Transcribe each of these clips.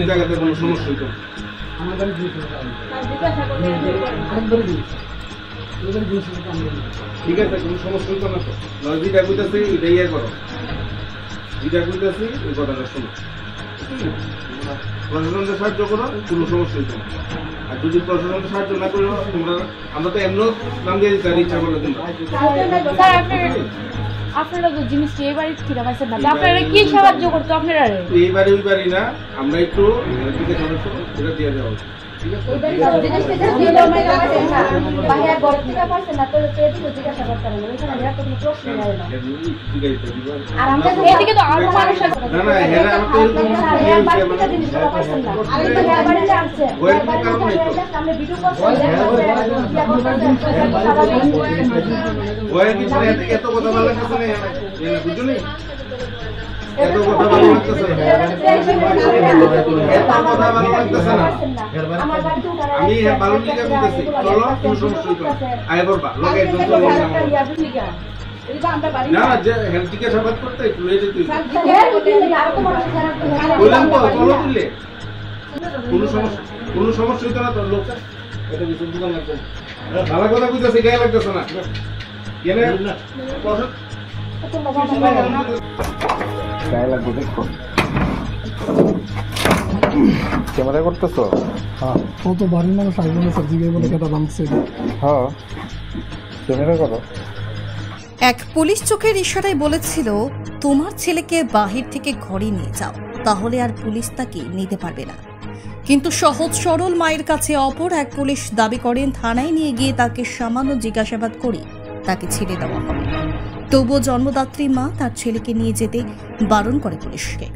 জায়গাতে কোনো সমস্যা হইতো ঠিক আছে, কোনো সমস্যা হইতো না তো। যেটা বুঝতেছি এটাই ইয়ে করো, যেটা বুঝতেছি ওই কথাটা শোনো। প্রশাসনকে সাহায্য করো, কোনো সমস্যা হইতো না। আর যদি প্রশাসনকে সাহায্য না করো তোমরা, আমরা তো এমন নাম দিয়ে দিতে ইচ্ছা করলে তোমরা। আপনারা তো জিনিসটা এই বাড়ি থেকে পাইছেন না, আপনারা কি সাহায্য করতো? আপনারা এই বাড়ি ওই বাড়ি না, আমরা একটু দিকে সমস্যা এটা দিয়ে দেওয়া হবে। এত কথা ভালো লাগতেছে না, বুঝছো নি? এত কথা ভালো লাগতেছে না, এত কথা ভালো লাগতেছে না। আমি ভালো লিখে বলতেছি, চলো কোনো সমস্যা হইতো না, আয় করবা লোক একজন না যে হেলথ জিজ্ঞাসাবাদ করতে একটু লয়ে যেতে বললাম তো, চলো তুললে কোনো সমস্যা হইতো না। তোর লোক এটা কিছু দোকান লাগবে ভালো কথা বুঝতেছে, গায়ে লাগতেছে না কেনে গায়ে লাগবে। দেখো ক্যামেরা করতেছো? হ্যাঁ, ও তো বাড়ির মানুষ আসবে না স্যার, জিগে বলে কেটা বাঁধছে। হ্যাঁ, ক্যামেরা করো। এক পুলিশ চোখের ইশারায় বলেছিল, তোমার ছেলেকে বাহির থেকে ঘরে নিয়ে যাও, তাহলে আর পুলিশ তাকে নিতে পারবে না। কিন্তু সহজ সরল মায়ের কাছে অপর এক পুলিশ দাবি করেন থানায় নিয়ে গিয়ে তাকে সামান্য জিজ্ঞাসাবাদ করে তাকে ছেড়ে দেওয়া হবে। তবুও জন্মদাত্রী মা তার ছেলেকে নিয়ে যেতে বারণ করে পুলিশকে।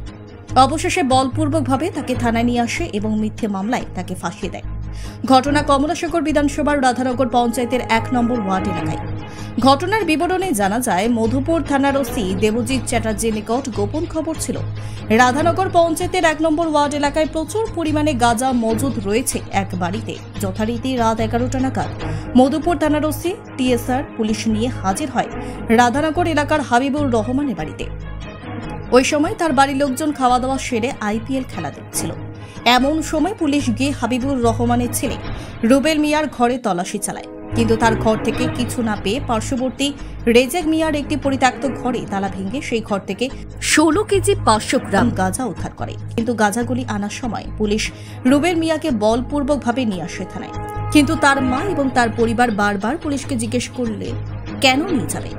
অবশেষে বলপূর্বকভাবে তাকে থানায় নিয়ে আসে এবং মিথ্যে মামলায় তাকে ফাঁসিয়ে দেয়। ঘটনা কমলাশঙ্কর বিধানসভার রাধানগর পঞ্চায়েতের 1 নম্বর ওয়ার্ড এলাকায়। ঘটনার বিবরণে জানা যায়, মধুপুর থানার ওসি দেবজিৎ চ্যাটার্জির নিকট গোপন খবর ছিল রাধানগর পঞ্চায়েতের 1 নম্বর ওয়ার্ড এলাকায় প্রচুর পরিমাণে গাঁজা মজুদ রয়েছে এক বাড়িতে। যথারীতি রাত 11টা নাগাদ মধুপুর থানার ওসি টিএসআর পুলিশ নিয়ে হাজির হয় রাধানগর এলাকার হাবিবুর রহমানের বাড়িতে। ওই সময় তার বাড়ির লোকজন খাওয়া দাওয়া সেরে আইপিএল খেলা দেখছিল। এমন সময় পুলিশ গিয়ে হাবিবুর রহমানের ছেলে রুবেল মিয়ার ঘরে তল্লাশি চালায়, কিন্তু তার ঘর থেকে কিছু না পেয়ে পার্শ্ববর্তী রেজেক মিয়ার একটি পরিত্যক্ত ঘরে তালা ভেঙে সেই ঘর থেকে 16 কেজি 500 গ্রাম গাঁজা উদ্ধার করে। কিন্তু গাঁজাগুলি আনার সময় পুলিশ রুবেল মিয়াকে বলপূর্বকভাবে নিয়ে আসে থানায়। কিন্তু তার মা এবং তার পরিবার বারবার পুলিশকে জিজ্ঞেস করলে কেন নিয়ে যাবে।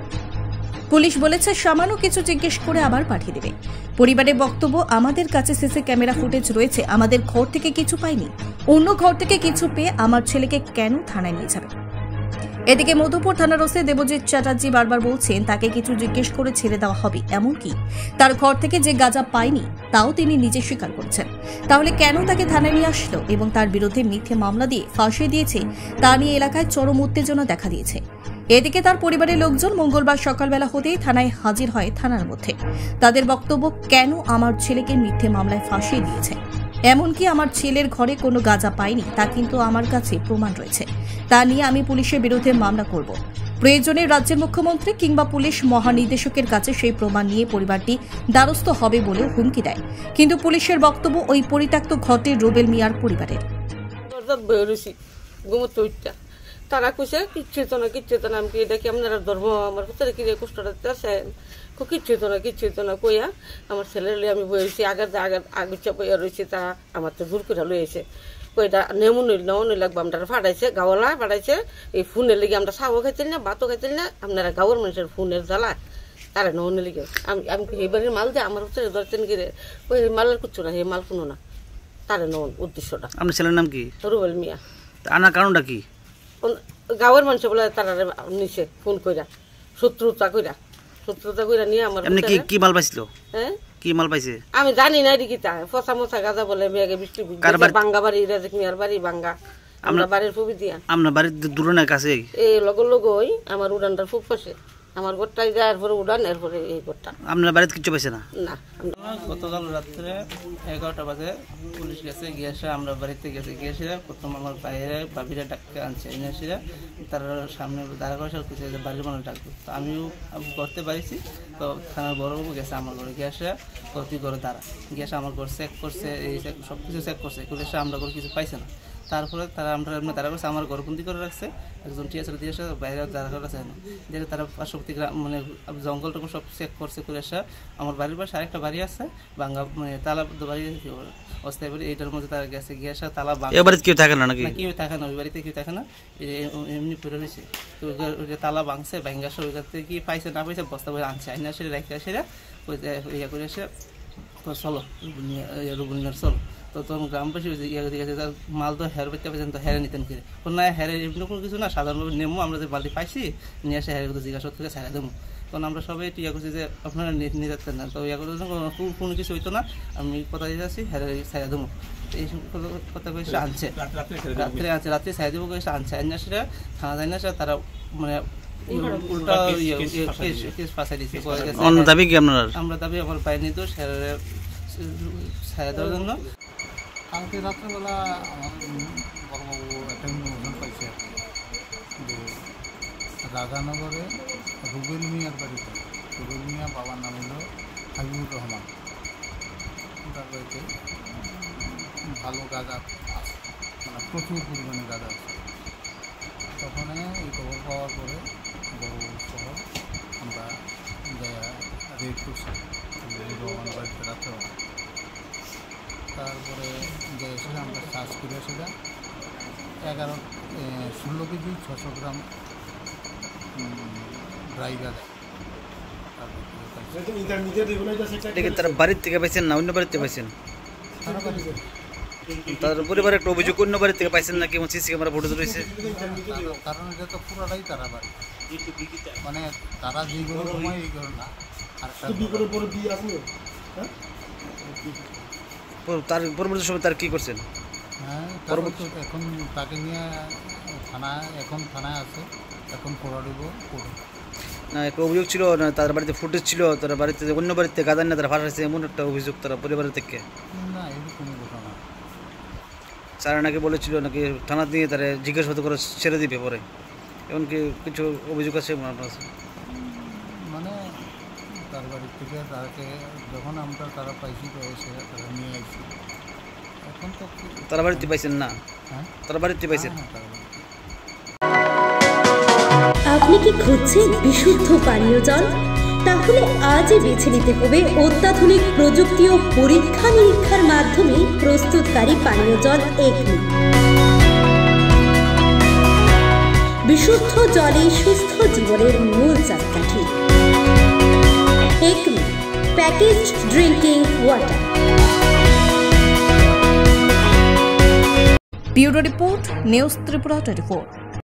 পুলিশ বলেছে সামান্য কিছু জিজ্ঞেস করে আবার পাঠিয়ে দেবে। পরিবারের বক্তব্য, আমাদের কাছে সিসি ক্যামেরা ফুটেজ রয়েছে, আমাদের ঘর থেকে কিছু পাইনি, অন্য ঘর থেকে কিছু পেয়ে আমার ছেলেকে কেন থানায় নিয়ে যাবে। এদিকে মধুপুর থানার ওসি দেবজিৎ চ্যাটার্জি বারবার বলছেন তাকে কিছু জিজ্ঞেস করে ছেড়ে দেওয়া হবে, এমনকি তার ঘর থেকে যে গাঁজা পায়নি তাও তিনি নিজে স্বীকার করছেন। তাহলে কেন তাকে থানায় নিয়ে আসলো এবং তার বিরুদ্ধে মিথ্যে মামলা দিয়ে ফাঁসিয়ে দিয়েছে, তা নিয়ে এলাকায় চরম উত্তেজনা দেখা দিয়েছে। এদিকে তার পরিবারের লোকজন মঙ্গলবার সকালবেলা হতেই থানায় হাজির হয় থানার মধ্যে। তাদের বক্তব্য, কেন আমার ছেলেকে মিথ্যে মামলায় ফাঁসিয়ে দিয়েছে, এমনকি আমার ছেলের ঘরে কোনো গাঁজা পাইনি তা কিন্তু আমার কাছে প্রমাণ রয়েছে, তা নিয়ে আমি পুলিশের বিরুদ্ধে মামলা করব। প্রয়োজনে রাজ্যের মুখ্যমন্ত্রী কিংবা পুলিশ মহানির্দেশকের কাছে সেই প্রমাণ নিয়ে পরিবারটি দ্বারস্থ হবে বলেও হুমকি দেয়। কিন্তু পুলিশের বক্তব্য, ওই পরিত্যক্ত ঘরটি রুবেল মিয়ার পরিবারের। তারা কইছে কিচ্ছু তো না, আমি দেখি আপনারা ধর্ম আমার কোথায় কি কষ্টটা আছেন, কিচ্ছু তো না কইয়া আমার ছেলের আমি বইছি আগুচ্ছা বইয়া রয়েছে। তারা আমার তো দূর করে লইছে, কইটা নেমন লাগবে আমরা ফাটাইছে, গাওয়ালা ফাটাইছে। এই ফোনের লেগে আমরা চাও খাইতেন না, ভাতও খাইতেন না, আপনারা গাঁৱৰ মানুষের ফোনের জ্বালা তারা নেমন লেগে আমি এইবারের মাল দিয়ে আমার হচ্ছে ধরতেন গিয়ে ওই মালের কুচ্ছু না, এই মাল কোনো না, তারা নেমন উদ্দেশ্যটা। আপনার ছেলের নাম কি? রুবেল মিয়া। আনার কারণটা কি? গাঁৱৰ মানুষ বলে তারা নিছে ফোন কইরা, শত্রুতা কইরা নিয়ে আমার কি মাল পাইছিল। হ্যাঁ, কি মাল পাইছে আমি জানি না রে, কিতা ফসা মশা গাঁজা বলে মেঘে বৃষ্টি বাঙ্গা বাড়ি রাজেক মিয়ার বাড়ি বাঙ্গা, আমরা বাড়ির ফুবি দিয়া। আপনার বাড়ির দূরে না কাছে? এই লগই আমার উড়ানটার ফুপ পাশে আমার ঘরটাই যায়, এরপরে উড়ান, এরপরে এই ঘরটা। আপনার বাড়িতে কিছু পাইছে না? না, গতকাল রাত্রে 11টা বাজে পুলিশ গেছে, গিয়েছে আমরা বাড়িতে গেছি, গিয়েছে প্রথম আমার বাইরে বাবিরা ডাকতে আনছে, এনেছিরা তার সামনে দাঁড়া করে কিছু বাড়ির মানুষ ডাকতো, তো আমিও করতে পারিছি। তো থানার বড়বাবু গেছে আমার ঘরে, গিয়েছে তুই ঘরে দাঁড়া, গিয়েছে আমার ঘর চেক করছে, এই সব কিছু চেক করছে, গেছে আমরা ঘর কিছু পাইছে না। তারপরে তারা আমরা দাঁড়া করছে, আমার ঘরবন্দি করে রাখছে, একজন টিএসআর দিয়েছে, বাইরে দাঁড়া করে রাখছে না, যেটা তারা পার্শ্ববর্তী গ্রাম মানে জঙ্গল টঙ্গল সব চেক করছে, করে এসে আমার বাড়ির পাশে আরেকটা বাড়ি আছে ভাঙ্গা, মানে তালা বাড়ি অস্থায়ী বাড়ি, এইটার মধ্যে তারা গেছে, গিয়ে আসা তালা বাড়িতে কেউ থাকে না নাকি? কেউ থাকে না, ওই বাড়িতে কেউ থাকে না, এমনি পড়ে রয়েছে। তো ওই যে তালা ভাঙছে, ভাঙ্গা আসে, ওই থেকে কি পাইছে না পাইছে বস্তা বই আনছে, আইনা আসে রেখে আসে ওই ইয়া করে এসে চলো রুবুলিনার চলো। তো তখন গ্রামবাসী তার মাল তো হেরে পেতে পারছেন, তো হেরে নিতেন কিনে না, হেরে এমনি কোনো কিছু না, সাধারণভাবে নেমো আমরা যে বালতি পাইছি নিয়ে আসে হেরে জিজ্ঞাসা থেকে ছেড়ে দেবো। তখন আমরা সবাই ইয়া করছি যে আপনারা নিয়ে যাচ্ছেন না, তো ইয়া করে কোনো কিছু হইতো না, আমি কথা দিয়ে যাচ্ছি হেরে ছেড়ে দেবো, এই কথা করে এসে আনছে, রাত্রে আনছে, রাত্রে ছেড়ে দেবো করে এসে আনছে, আইনা সেটা থানা যায় না, তারা মানে উল্টা কেস ফাঁসাই দিচ্ছে। আমরা দাবি আমার পাই নির্দোষ ছেড়ে দেওয়ার জন্য। কালকে রাত্রেবেলা আমার বড়বাবু একটা ইনফরমেশন পাইছে যে রাজানগরে রুবেল মিয়ার বাড়িতে, রুবেল মিয়া বাবার নাম হলো হাবিবুর রহমান, তার বাড়িতে ভালো গাঁজা আছে, মানে প্রচুর পরিমাণে গাঁজা আছে। তখন এই খবর পাওয়ার পরে বড়বাবু সহ আমরা রেড করছি রহমান বাড়িতে রাত্রেবেলা। তারপরে যে এসে আমরা চার্জ করে সেটা 16 কেজি 600 গ্রাম ড্রাই গাঁজা। তারা বাড়ির থেকে পাইছেন না অন্য বাড়িতে পাইছেন? তার পরিবারের একটা অভিযোগ অন্য বাড়ি থেকে পাইছেন না, কেমন সিসি ক্যামেরা ফুটেজ রয়েছে? কারণ এটা তো পুরোটাই তারা বাড়ি, মানে তারা যেই করে সময় এই করে না। আর তার পরবর্তী সময় তার কি করছেন? হ্যাঁ, এখন তাকে নিয়ে থানায় আছে, এখন পড়াইব কোর্টে। না, একটা অভিযোগ ছিল না তার বাড়িতে ফুটেজ ছিল, তার বাড়িতে অন্য বাড়িতে গাঁজা না তারা ফাঁসাইছে, এমন একটা অভিযোগ তারা পরিবারের থেকে। না, এরকম কোনো ঘটনা। স্যার নাকি বলেছিল নাকি থানা দিয়ে তারা জিজ্ঞাসাবাদ করে ছেড়ে দিবে পরে, এমনকি কিছু অভিযোগ আছে আপনার কাছে? মানে তার বাড়ির থেকে তাকে যখন আমরা তারা পাইছি এসে তারা নিয়ে আসছি, এখন তো তারা বাড়িতে পাইছেন না? হ্যাঁ, তারা বাড়িতে পাইছেন। আপনি কি খুঁজছেন বিশুদ্ধ পানীয় জল? তাহলে আজই বেছে নিতে হবে অত্যাধুনিক প্রযুক্তি ও পরীক্ষা নিরীক্ষার মাধ্যমে প্রস্তুতকারী পানীয় জল একমি। বিশুদ্ধ জলে সুস্থ জীবনের মূল চাকাঠি। Acme packaged drinking water. Bureau report, news Tripura 24।